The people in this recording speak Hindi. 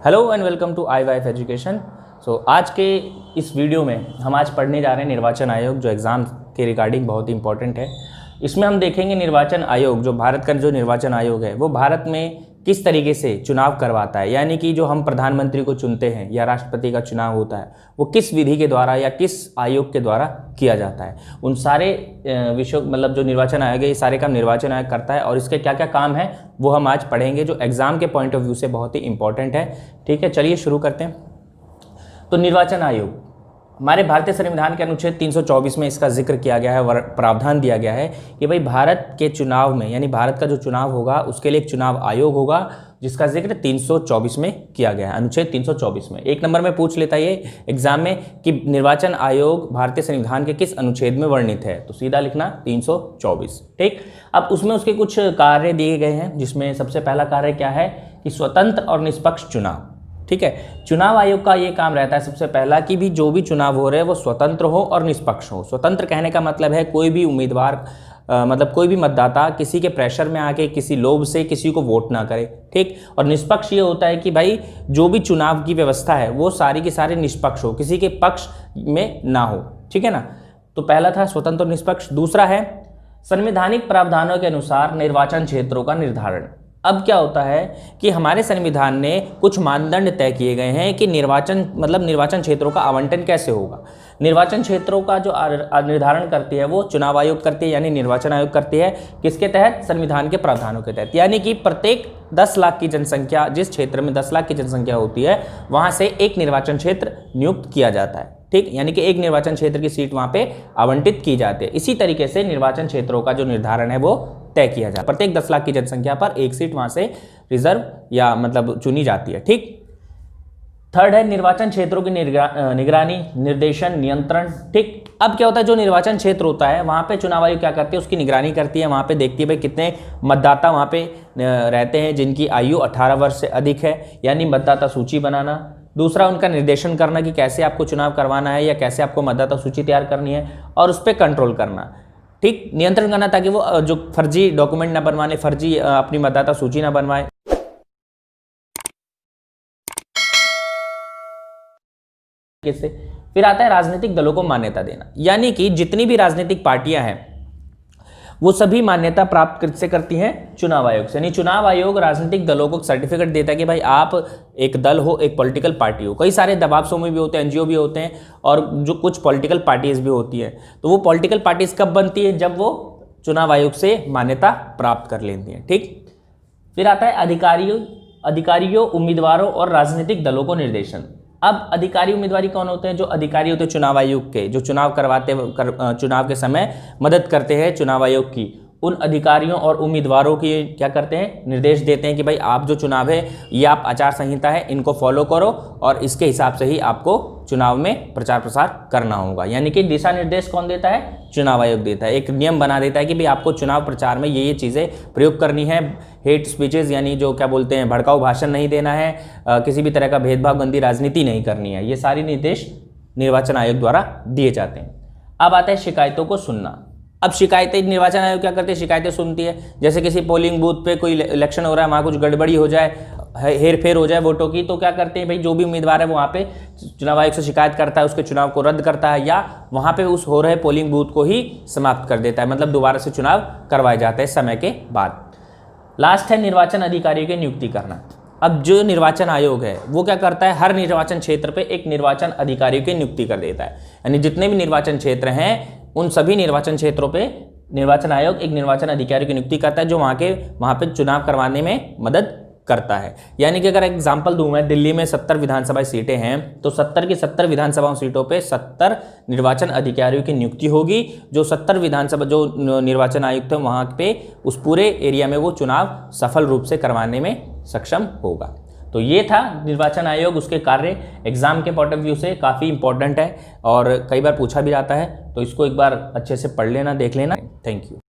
Hello and welcome to iWife education. आज के इस वीडियो में हम आज पढ़ने जा रहे हैं निर्वाचन आयोग, जो एग्ज़ाम के रिगार्डिंग बहुत ही इंपॉर्टेंट है। इसमें हम देखेंगे निर्वाचन आयोग, जो भारत का जो निर्वाचन आयोग है वो भारत में किस तरीके से चुनाव करवाता है, यानी कि जो हम प्रधानमंत्री को चुनते हैं या राष्ट्रपति का चुनाव होता है वो किस विधि के द्वारा या किस आयोग के द्वारा किया जाता है। उन सारे विषयों मतलब जो निर्वाचन आयोग है ये सारे काम निर्वाचन आयोग करता है और इसके क्या क्या काम है वो हम आज पढ़ेंगे, जो एग्ज़ाम के पॉइंट ऑफ व्यू से बहुत ही इंपॉर्टेंट है। ठीक है, चलिए शुरू करते हैं। तो निर्वाचन आयोग हमारे भारतीय संविधान के अनुच्छेद 324 में इसका जिक्र किया गया है, प्रावधान दिया गया है कि भाई भारत के चुनाव में, यानी भारत का जो चुनाव होगा उसके लिए एक चुनाव आयोग होगा, जिसका जिक्र 324 में किया गया है, अनुच्छेद 324 में। एक नंबर में पूछ लेता है ये एग्जाम में कि निर्वाचन आयोग भारतीय संविधान के किस अनुच्छेद में वर्णित है, तो सीधा लिखना 324। ठीक, अब उसमें उसके कुछ कार्य दिए गए हैं, जिसमें सबसे पहला कार्य क्या है कि स्वतंत्र और निष्पक्ष चुनाव। ठीक है, चुनाव आयोग का ये काम रहता है सबसे पहला कि भी जो भी चुनाव हो रहे हैं वो स्वतंत्र हो और निष्पक्ष हो। स्वतंत्र कहने का मतलब है कोई भी उम्मीदवार मतलब कोई भी मतदाता किसी के प्रेशर में आके किसी लोभ से किसी को वोट ना करे। ठीक, और निष्पक्ष ये होता है कि भाई जो भी चुनाव की व्यवस्था है वो सारी की सारी निष्पक्ष हो, किसी के पक्ष में ना हो। ठीक है ना, तो पहला था स्वतंत्र और निष्पक्ष। दूसरा है संवैधानिक प्रावधानों के अनुसार निर्वाचन क्षेत्रों का निर्धारण। अब क्या होता है कि हमारे संविधान ने कुछ मानदंड तय किए गए हैं कि निर्वाचन क्षेत्रों का आवंटन कैसे होगा। निर्वाचन क्षेत्रों का जो निर्धारण करती है वो चुनाव आयोग करती है, यानी निर्वाचन आयोग करती है। किसके तहत? संविधान के प्रावधानों के तहत, यानी कि प्रत्येक 10 लाख की जनसंख्या, जिस क्षेत्र में 10 लाख की जनसंख्या होती है वहाँ से एक निर्वाचन क्षेत्र नियुक्त किया जाता है। ठीक, यानी कि एक निर्वाचन क्षेत्र की सीट वहाँ पे आवंटित की जाती है। इसी तरीके से निर्वाचन क्षेत्रों का जो निर्धारण है वो तय किया जाता है। प्रत्येक 10 लाख की जनसंख्या पर एक सीट वहां से रिजर्व या मतलब चुनी जाती है। ठीक, थर्ड है निर्वाचन क्षेत्रों की निगरानी, निर्देशन, नियंत्रण। ठीक, अब क्या होता है जो निर्वाचन क्षेत्र होता है वहां पे चुनाव आयोग क्या करती है, उसकी निगरानी करती है। वहां पे देखती है भाई कितने मतदाता वहां पे रहते हैं जिनकी आयु 18 वर्ष से अधिक है, यानी मतदाता सूची बनाना। दूसरा उनका निर्देशन करना कि कैसे आपको चुनाव करवाना है या कैसे आपको मतदाता सूची तैयार करनी है, और उस पर कंट्रोल करना। ठीक, नियंत्रण करना ताकि वो जो फर्जी डॉक्यूमेंट ना बनवाने, फर्जी अपनी मतदाता सूची ना बनवाए। फिर आता है राजनीतिक दलों को मान्यता देना, यानी कि जितनी भी राजनीतिक पार्टियां हैं वो सभी मान्यता प्राप्त किससे करती हैं? चुनाव आयोग से। यानी चुनाव आयोग राजनीतिक दलों को सर्टिफिकेट देता है कि भाई आप एक दल हो, एक पॉलिटिकल पार्टी हो। कई सारे दबाव समूह भी होते हैं, एनजीओ भी होते हैं, और जो कुछ पॉलिटिकल पार्टीज भी होती है। तो वो पॉलिटिकल पार्टीज कब बनती है? जब वो चुनाव आयोग से मान्यता प्राप्त कर लेती हैं। ठीक, फिर आता है अधिकारियों, उम्मीदवारों और राजनीतिक दलों को निर्देशन। अब अधिकारी उम्मीदवारी कौन होते हैं? जो अधिकारी होते हैं चुनाव आयोग के, जो चुनाव चुनाव के समय मदद करते हैं चुनाव आयोग की, उन अधिकारियों और उम्मीदवारों की क्या करते हैं? निर्देश देते हैं कि भाई आप जो चुनाव है ये आप आचार संहिता है इनको फॉलो करो और इसके हिसाब से ही आपको चुनाव में प्रचार प्रसार करना होगा। यानी कि दिशा निर्देश कौन देता है? चुनाव आयोग देता है। एक नियम बना देता है कि भाई आपको चुनाव प्रचार में ये चीज़ें प्रयोग करनी है। हेट स्पीचेस यानी जो क्या बोलते हैं भड़काऊ भाषण नहीं देना है, किसी भी तरह का भेदभाव गंदी राजनीति नहीं करनी है। ये सारी निर्देश निर्वाचन आयोग द्वारा दिए जाते हैं। अब आता है शिकायतों को सुनना। अब शिकायतें निर्वाचन आयोग क्या करते हैं? शिकायतें सुनती है। जैसे किसी पोलिंग बूथ पे कोई इलेक्शन हो रहा है, वहाँ कुछ गड़बड़ी हो जाए, हेर फेर हो जाए वोटों की, तो क्या करते हैं भाई जो भी उम्मीदवार है वहाँ पे चुनाव आयोग से शिकायत करता है, उसके चुनाव को रद्द करता है या वहाँ पे उस हो रहे पोलिंग बूथ को ही समाप्त कर देता है, मतलब दोबारा से चुनाव करवाए जाते हैं समय के बाद। लास्ट है निर्वाचन अधिकारियों की नियुक्ति करना। अब जो निर्वाचन आयोग है वो क्या करता है? हर निर्वाचन क्षेत्र पे एक निर्वाचन अधिकारियों की नियुक्ति कर देता है। यानी जितने भी निर्वाचन क्षेत्र हैं उन सभी निर्वाचन क्षेत्रों पे निर्वाचन आयोग एक निर्वाचन अधिकारी की नियुक्ति करता है, जो वहाँ पे चुनाव करवाने में मदद करता है। यानी कि अगर एग्जाम्पल दूं मैं, दिल्ली में 70 विधानसभा सीटें हैं, तो 70 की 70 विधानसभा सीटों पे 70 निर्वाचन अधिकारियों की नियुक्ति होगी, जो 70 विधानसभा जो निर्वाचन आयुक्त है वहाँ पे उस पूरे एरिया में वो चुनाव सफल रूप से करवाने में सक्षम होगा। तो ये था निर्वाचन आयोग, उसके कार्य एग्जाम के पॉइंट ऑफ व्यू से काफ़ी इंपॉर्टेंट है और कई बार पूछा भी जाता है, तो इसको एक बार अच्छे से पढ़ लेना, देख लेना। Thank you.